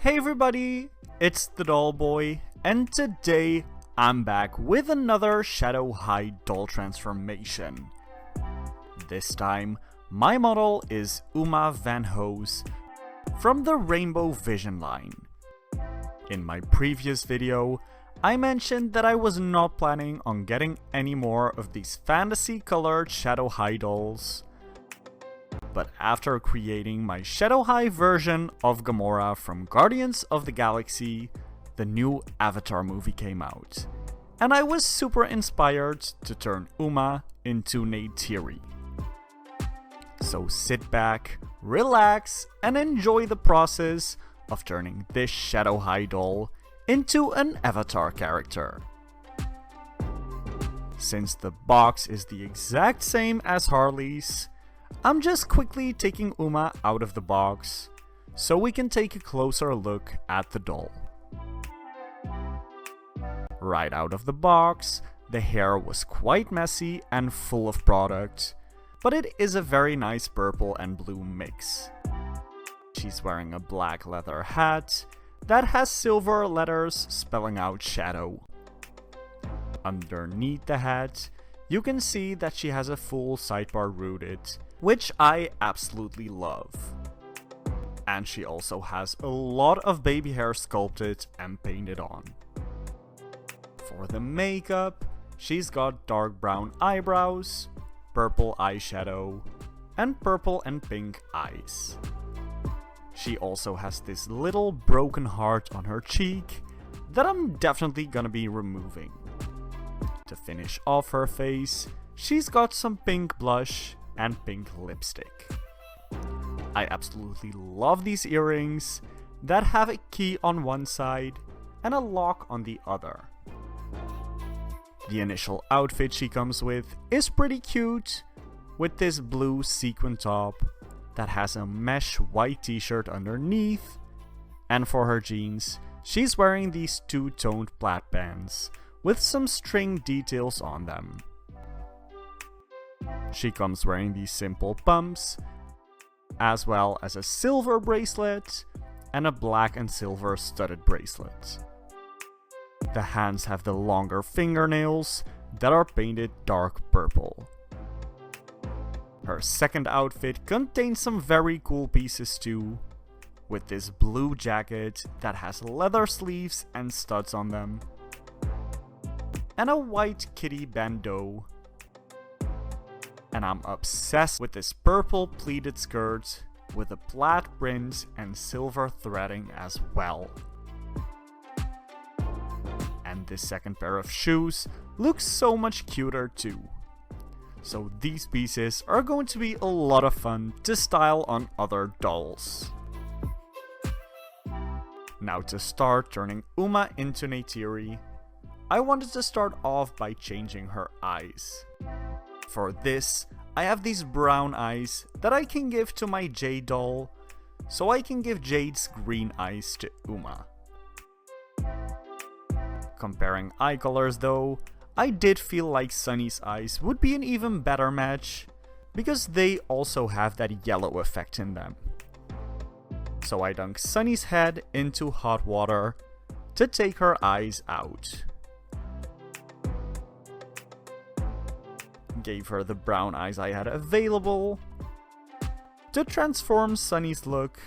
Hey everybody, it's the Doll Boy, and today I'm back with another Shadow Hide doll transformation. This time, my model is Uma van Hoose from the Rainbow Vision line. In my previous video, I mentioned that I was not planning on getting any more of these fantasy colored Shadow Hide dolls. But after creating my Shadow High version of Gamora from Guardians of the Galaxy, the new Avatar movie came out. And I was super inspired to turn Uma into Neytiri. So sit back, relax, and enjoy the process of turning this Shadow High doll into an Avatar character. Since the box is the exact same as Harley's, I'm just quickly taking Uma out of the box, so we can take a closer look at the doll. Right out of the box, the hair was quite messy and full of product, but it is a very nice purple and blue mix. She's wearing a black leather hat that has silver letters spelling out shadow. Underneath the hat, you can see that she has a full sidebar rooted, which I absolutely love. And she also has a lot of baby hair sculpted and painted on. For the makeup, she's got dark brown eyebrows, purple eyeshadow, and purple and pink eyes. She also has this little broken heart on her cheek that I'm definitely gonna be removing. To finish off her face, she's got some pink blush and pink lipstick. I absolutely love these earrings that have a key on one side and a lock on the other. The initial outfit she comes with is pretty cute, with this blue sequin top that has a mesh white t-shirt underneath, and for her jeans, she's wearing these two-toned plaid pants with some string details on them. She comes wearing these simple pumps, as well as a silver bracelet and a black and silver studded bracelet. The hands have the longer fingernails that are painted dark purple. Her second outfit contains some very cool pieces too, with this blue jacket that has leather sleeves and studs on them, and a white kitty bandeau. And I'm obsessed with this purple pleated skirt with a plaid print and silver threading as well. And this second pair of shoes looks so much cuter too. So these pieces are going to be a lot of fun to style on other dolls. Now to start turning Uma into Neytiri, I wanted to start off by changing her eyes. For this, I have these brown eyes that I can give to my Jade doll, so I can give Jade's green eyes to Uma. Comparing eye colors though, I did feel like Sunny's eyes would be an even better match, because they also have that yellow effect in them. So I dunked Sunny's head into hot water to take her eyes out. Gave her the brown eyes I had available to transform Sunny's look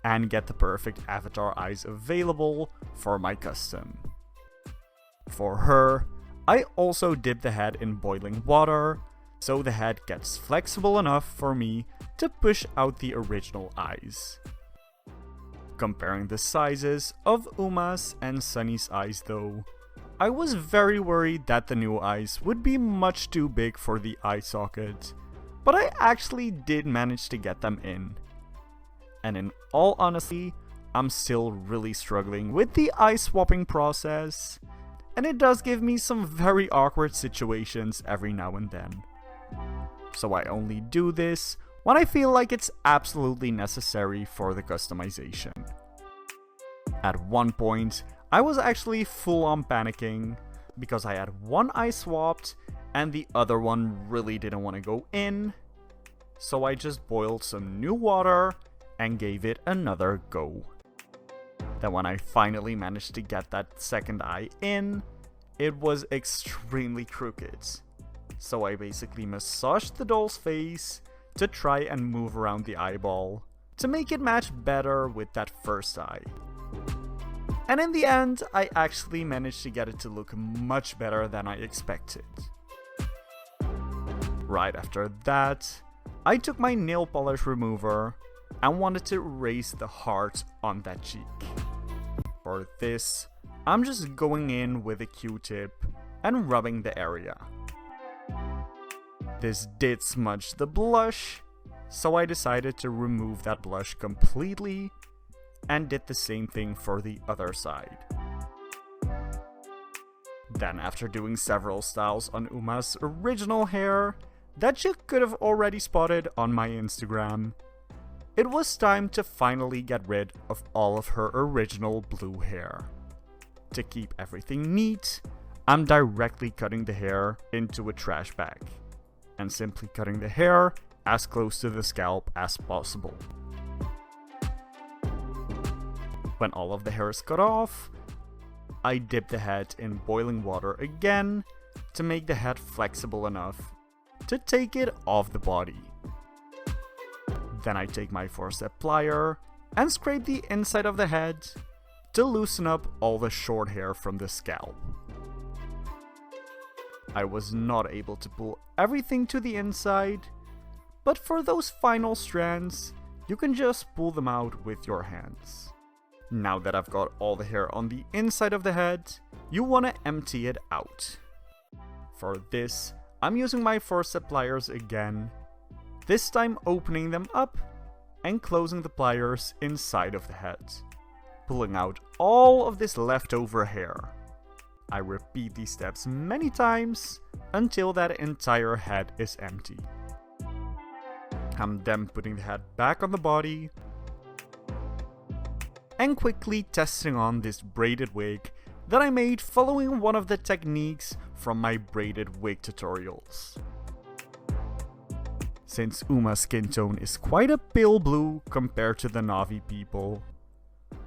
and get the perfect avatar eyes available for my custom. For her, I also dip the head in boiling water so the head gets flexible enough for me to push out the original eyes. Comparing the sizes of Uma's and Sunny's eyes though, I was very worried that the new eyes would be much too big for the eye socket, but I actually did manage to get them in. And in all honesty, I'm still really struggling with the eye swapping process, and it does give me some very awkward situations every now and then. So I only do this when I feel like it's absolutely necessary for the customization. At one point, I was actually full on panicking because I had one eye swapped and the other one really didn't want to go in, so I just boiled some new water and gave it another go. Then when I finally managed to get that second eye in, it was extremely crooked. So I basically massaged the doll's face to try and move around the eyeball to make it match better with that first eye. And in the end, I actually managed to get it to look much better than I expected. Right after that, I took my nail polish remover and wanted to erase the heart on that cheek. For this, I'm just going in with a Q-tip and rubbing the area. This did smudge the blush, so I decided to remove that blush completely and did the same thing for the other side. Then after doing several styles on Uma's original hair that you could have already spotted on my Instagram, it was time to finally get rid of all of her original blue hair. To keep everything neat, I'm directly cutting the hair into a trash bag and simply cutting the hair as close to the scalp as possible. When all of the hair is cut off, I dip the head in boiling water again to make the head flexible enough to take it off the body. Then I take my forceps plier and scrape the inside of the head to loosen up all the short hair from the scalp. I was not able to pull everything to the inside, but for those final strands, you can just pull them out with your hands. Now that I've got all the hair on the inside of the head, you want to empty it out. For this, I'm using my forceps pliers again, this time opening them up and closing the pliers inside of the head, pulling out all of this leftover hair. I repeat these steps many times until that entire head is empty. I'm then putting the head back on the body and quickly testing on this braided wig that I made following one of the techniques from my braided wig tutorials. Since Uma's skin tone is quite a pale blue compared to the Na'vi people,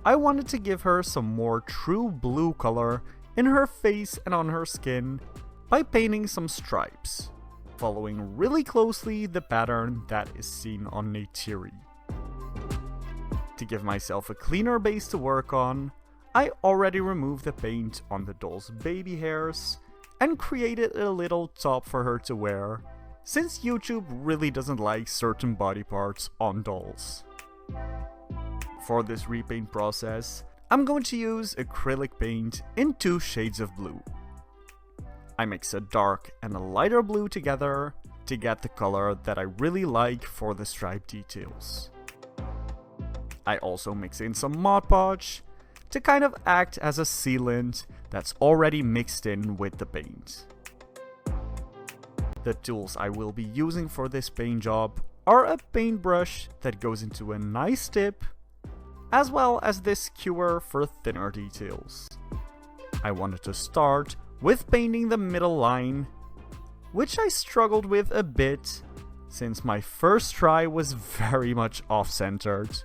I wanted to give her some more true blue color in her face and on her skin by painting some stripes, following really closely the pattern that is seen on Neytiri. To give myself a cleaner base to work on, I already removed the paint on the doll's baby hairs and created a little top for her to wear, since YouTube really doesn't like certain body parts on dolls. For this repaint process, I'm going to use acrylic paint in 2 shades of blue. I mix a dark and a lighter blue together to get the color that I really like for the stripe details. I also mix in some Mod Podge to kind of act as a sealant that's already mixed in with the paint. The tools I will be using for this paint job are a paintbrush that goes into a nice tip, as well as this skewer for thinner details. I wanted to start with painting the middle line, which I struggled with a bit since my first try was very much off-centered.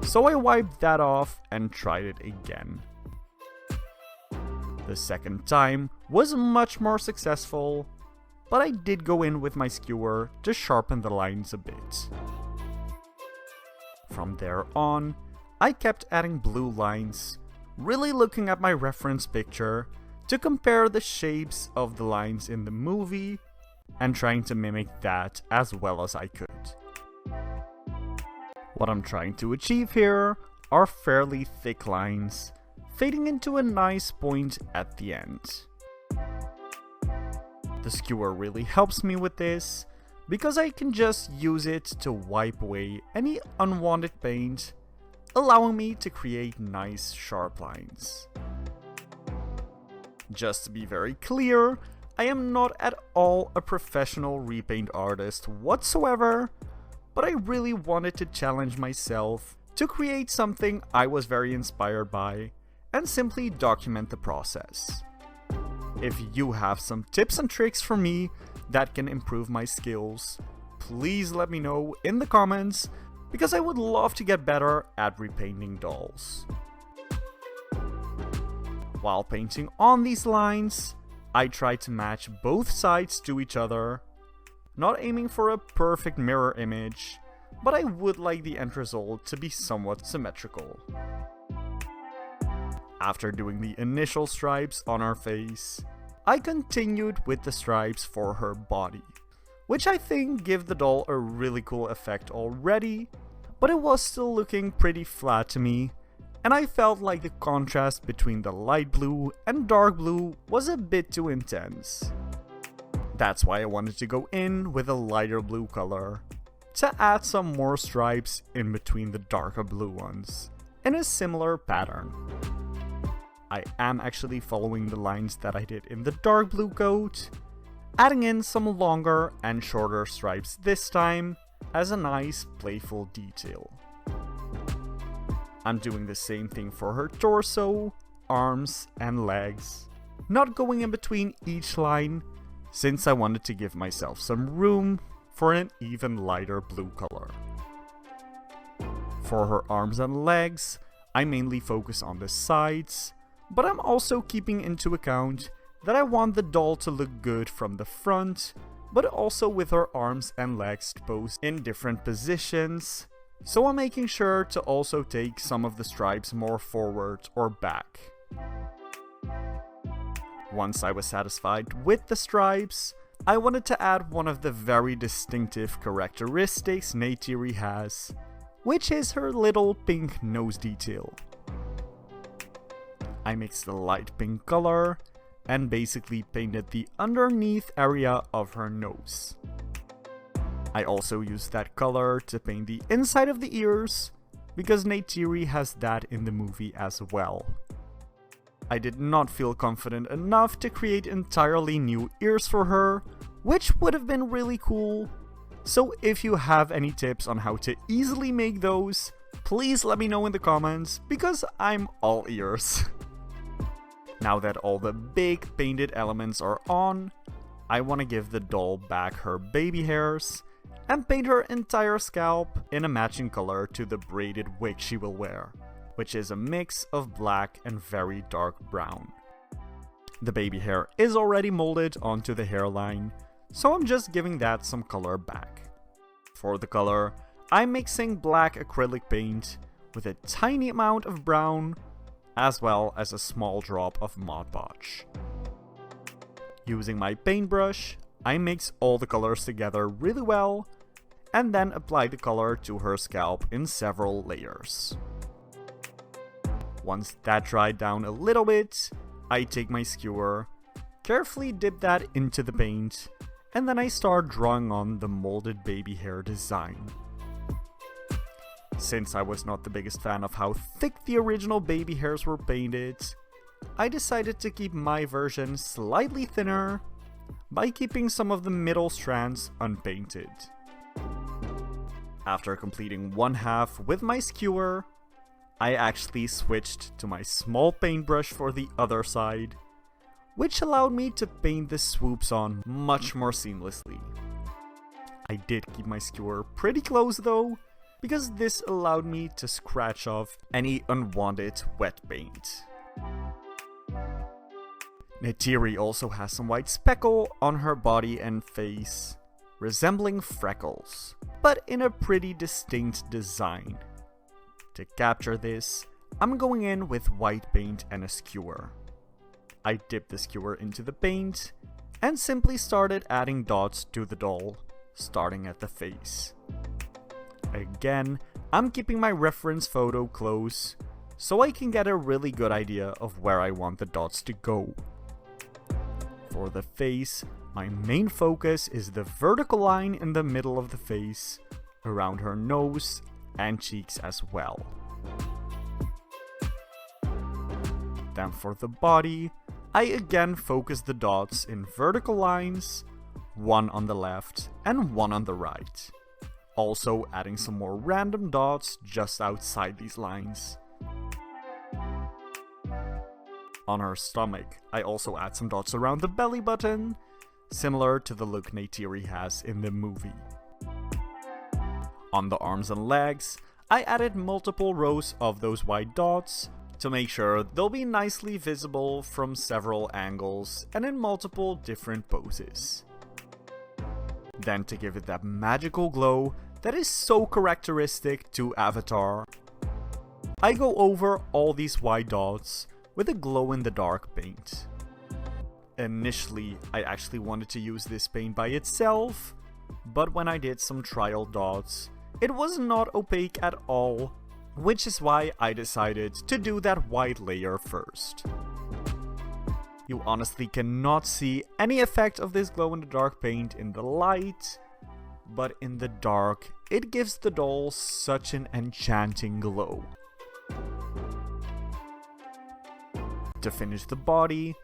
So I wiped that off and tried it again. The second time was much more successful, but I did go in with my skewer to sharpen the lines a bit. From there on, I kept adding blue lines, really looking at my reference picture to compare the shapes of the lines in the movie and trying to mimic that as well as I could. What I'm trying to achieve here are fairly thick lines, fading into a nice point at the end. The skewer really helps me with this, because I can just use it to wipe away any unwanted paint, allowing me to create nice sharp lines. Just to be very clear, I am not at all a professional repaint artist whatsoever, but I really wanted to challenge myself to create something I was very inspired by and simply document the process. If you have some tips and tricks for me that can improve my skills, please let me know in the comments, because I would love to get better at repainting dolls. While painting on these lines, I try to match both sides to each other, not aiming for a perfect mirror image, but I would like the end result to be somewhat symmetrical. After doing the initial stripes on her face, I continued with the stripes for her body, which I think give the doll a really cool effect already, but it was still looking pretty flat to me, and I felt like the contrast between the light blue and dark blue was a bit too intense. That's why I wanted to go in with a lighter blue color, to add some more stripes in between the darker blue ones, in a similar pattern. I am actually following the lines that I did in the dark blue coat, adding in some longer and shorter stripes this time as a nice playful detail. I'm doing the same thing for her torso, arms and legs, not going in between each line since I wanted to give myself some room for an even lighter blue color. For her arms and legs, I mainly focus on the sides, but I'm also keeping into account that I want the doll to look good from the front, but also with her arms and legs posed in different positions, so I'm making sure to also take some of the stripes more forward or back. Once I was satisfied with the stripes, I wanted to add one of the very distinctive characteristics Neytiri has, which is her little pink nose detail. I mixed the light pink color and basically painted the underneath area of her nose. I also used that color to paint the inside of the ears, because Neytiri has that in the movie as well. I did not feel confident enough to create entirely new ears for her, which would have been really cool. So if you have any tips on how to easily make those, please let me know in the comments, because I'm all ears. Now that all the big painted elements are on, I want to give the doll back her baby hairs and paint her entire scalp in a matching color to the braided wig she will wear, which is a mix of black and very dark brown. The baby hair is already molded onto the hairline, so I'm just giving that some color back. For the color, I'm mixing black acrylic paint with a tiny amount of brown, as well as a small drop of Mod Podge. Using my paintbrush, I mix all the colors together really well, and then apply the color to her scalp in several layers. Once that dried down a little bit, I take my skewer, carefully dip that into the paint, and then I start drawing on the molded baby hair design. Since I was not the biggest fan of how thick the original baby hairs were painted, I decided to keep my version slightly thinner by keeping some of the middle strands unpainted. After completing one half with my skewer, I actually switched to my small paintbrush for the other side, which allowed me to paint the swoops on much more seamlessly. I did keep my skewer pretty close though, because this allowed me to scratch off any unwanted wet paint. Neytiri also has some white speckle on her body and face, resembling freckles, but in a pretty distinct design. To capture this, I'm going in with white paint and a skewer. I dipped the skewer into the paint and simply started adding dots to the doll, starting at the face. Again, I'm keeping my reference photo close, so I can get a really good idea of where I want the dots to go. For the face, my main focus is the vertical line in the middle of the face, around her nose and cheeks as well. Then for the body, I again focus the dots in vertical lines, one on the left and one on the right. Also adding some more random dots just outside these lines. On her stomach, I also add some dots around the belly button, similar to the look Neytiri has in the movie. On the arms and legs, I added multiple rows of those white dots, to make sure they'll be nicely visible from several angles and in multiple different poses. Then to give it that magical glow that is so characteristic to Avatar, I go over all these white dots with a glow-in-the-dark paint. Initially, I actually wanted to use this paint by itself, but when I did some trial dots, it was not opaque at all, which is why I decided to do that white layer first. You honestly cannot see any effect of this glow-in-the-dark paint in the light, but in the dark, it gives the doll such an enchanting glow. To finish the body,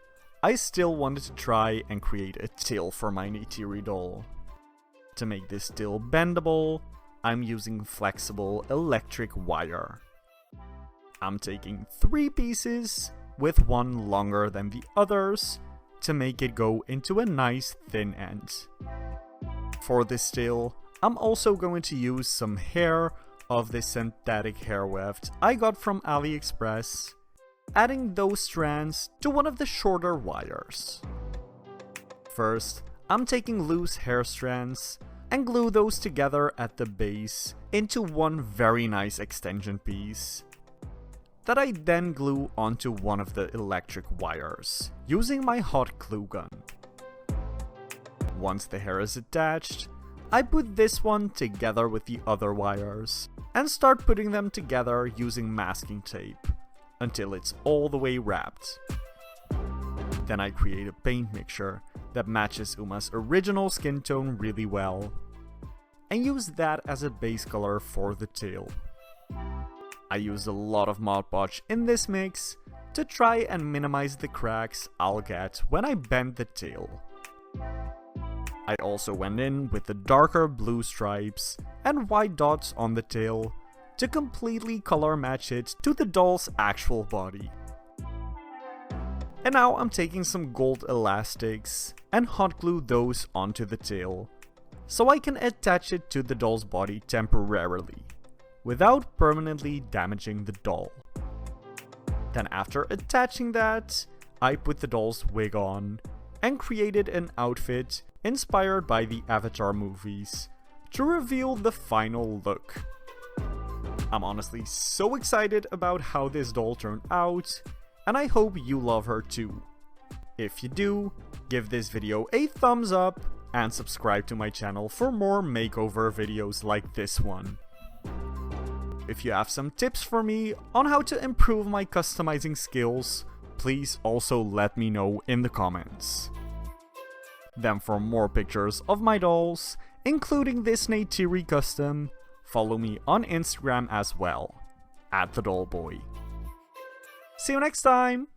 I still wanted to try and create a tail for my Neytiri doll. To make this tail bendable, I'm using flexible electric wire. I'm taking 3 pieces, with one longer than the others, to make it go into a nice thin end. For this tail, I'm also going to use some hair of this synthetic hair weft I got from AliExpress, adding those strands to one of the shorter wires. First, I'm taking loose hair strands and glue those together at the base into one very nice extension piece that I then glue onto one of the electric wires using my hot glue gun. Once the hair is attached, I put this one together with the other wires and start putting them together using masking tape until it's all the way wrapped. Then I create a paint mixture that matches Uma's original skin tone really well and use that as a base color for the tail. I used a lot of Mod Podge in this mix to try and minimize the cracks I'll get when I bend the tail. I also went in with the darker blue stripes and white dots on the tail to completely color match it to the doll's actual body. And now I'm taking some gold elastics and hot glue those onto the tail, so I can attach it to the doll's body temporarily, without permanently damaging the doll. Then after attaching that, I put the doll's wig on and created an outfit inspired by the Avatar movies to reveal the final look. I'm honestly so excited about how this doll turned out, and I hope you love her too. If you do, give this video a thumbs up and subscribe to my channel for more makeover videos like this one. If you have some tips for me on how to improve my customizing skills, please also let me know in the comments. Then for more pictures of my dolls, including this Neytiri custom, follow me on Instagram as well, @TheDollBoy. See you next time!